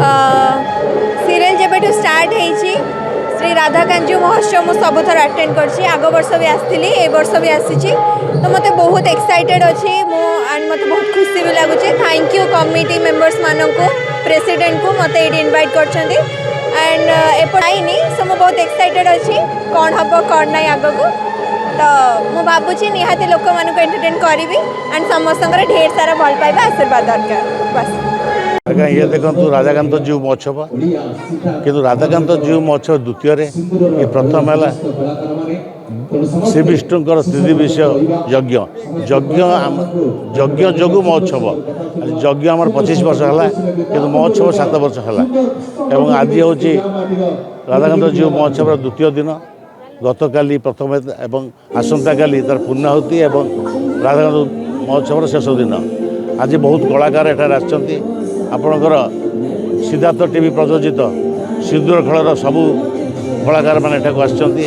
Serial जब start होती श्री राधाकांजु महोत्सव मुझे सबुथर अटेंड कर आग वर्ष भी आसती ए वर्ष भी आसी तो मत बहुत एक्साइटेड अच्छी एंड मत बहुत खुशी भी लगुच थैंक यू कमिटी मेंबर्स मानक प्रेसिडेंट को मत ये इनवाइट कर एंड एपटाइनी सो मुझे बहुत एक्साइटेड अच्छी कौन हम कौन ना आग को तो मुझे भावुँ निहाती लोक मानक एंटरटेन करी एंड समस्त ढेर सारा भल पाइबा आशीर्वाद दरकार बस। आज्ञा ये देखो राधाकांत जीव महोत्सव किंतु राधाकांत जीव महोत्सव द्वितीय ये प्रथम है श्री विष्णुकर स्थिति विषय यज्ञ यज्ञ यज्ञ जोगु महोत्सव यज्ञ आम 25 वर्ष है कि महोत्सव 7 वर्ष है आज हूँ राधाकांत जीव महोत्सव द्वितीय दिन गत काली प्रथम एवं आसंता काली तार पूर्णाहुति एवं राधाकांत महोत्सव शेष दिन आज बहुत कलाकार एठार आछंती आपणकर सिद्धार्थ टीवी प्रयोजित सिंदूर खेलर सबू कलाकार मैंने एठाक आछंती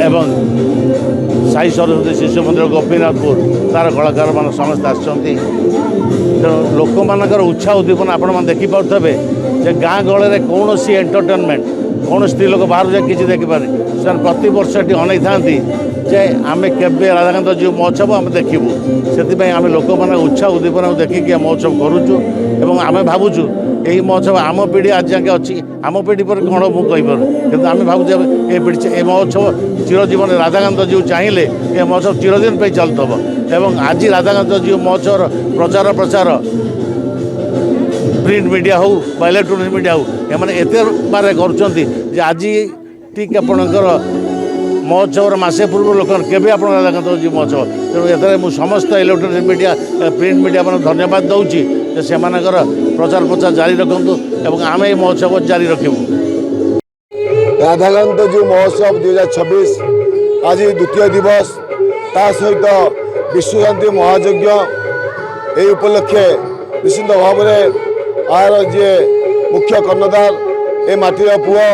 एवं साई सरस्वती शिशु मंदिर गोपीनाथपुर तार कलाकार मान समस्त आछंती तेणु लोक मानकर उत्साह उद्दीपन आपण देखिपे जे गाँ गहल कौन सी एंटरटेनमेंट कौन स्त्री लोक बाहर जाए किसी देखिपारे से प्रति वर्ष अनै था जे आम के राधाकांत जीव महोत्सव आम देखू से आम लोक मान उत्साह उद्दीपना देखिए महोत्सव करुचु एवं आम भावुचु यही महोत्सव आम पीढ़ी आज जाके अच्छी आम पीढ़ी पर कौन मुझे कि आम भावुचे ये पीढ़ी ये महोत्सव चिरजीवन राधाकांत जीव चाहिए ये महोत्सव चिरदिन पर चलुव एवं आज राधाकांत जीव महोत्सव प्रचार प्रसार प्रिंट मीडिया हो इलेक्ट्रोनिक मीडिया हो एमाने एते बारे कर आज ठीक आपणकर महोत्सव मसे पूर्व लोक केवे आप राधाकांत जीव महोत्सव तेणु ये समस्त इलेक्ट्रोनिक मीडिया प्रिंट मीडिया मैं धन्यवाद दूसरी से प्रचार प्रचार जारी रखु एवं आम ये महोत्सव जारी रखू। राधाकांत जीव महोत्सव 2026 आज द्वितीय दिवस ता सहित विश्वशांति महायज्ञ ये उपलक्षे निश्चित भाव में आर जी मुख्य कर्णधार ए माटीर पुओ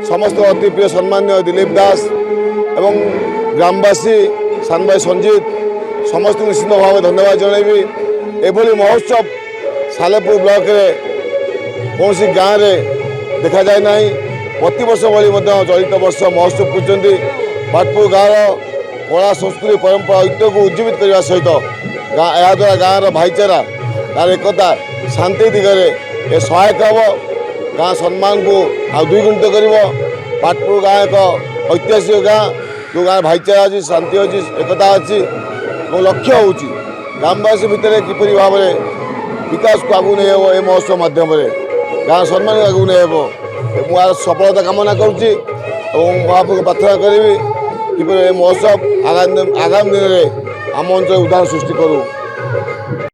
समस्त अति प्रिय सम्मान्य दिलीप दास एवं ग्रामवासी सान भाई संजीत समस्त निश्चित भाव में धन्यवाद जनइबी एभली महोत्सव सालेपुर ब्लॉक रे कौन सी गाँव में देखा जाए ना प्रति वर्ष भली चलित वर्ष महोत्सव पूछते बाटपुर गाँव कला संस्कृति परंपरा ऐतिह्य को उज्जीवित करने सहित या द्वारा गाँव भाईचारा तार एकता शांति दिगरे ये सहायक हम गाँ सम्मान को द्विगुणित कर पाटपुर गाँ एक ऐतिहासिक गाँ जो गाँव भाईचारा अच्छी शांति अच्छी एकता अच्छी लक्ष्य हूँ ग्रामवासी भितर किपरि भाव में विकास को आगू नहीं ये महोत्सव माध्यम गाँ सम्मान आगू नहीं मुझे सफलता कामना करुँची महाप्रभु प्रार्थना करी कि महोत्सव आगामी दिन में आम अंचल उदाहरण सृष्टि करूँ।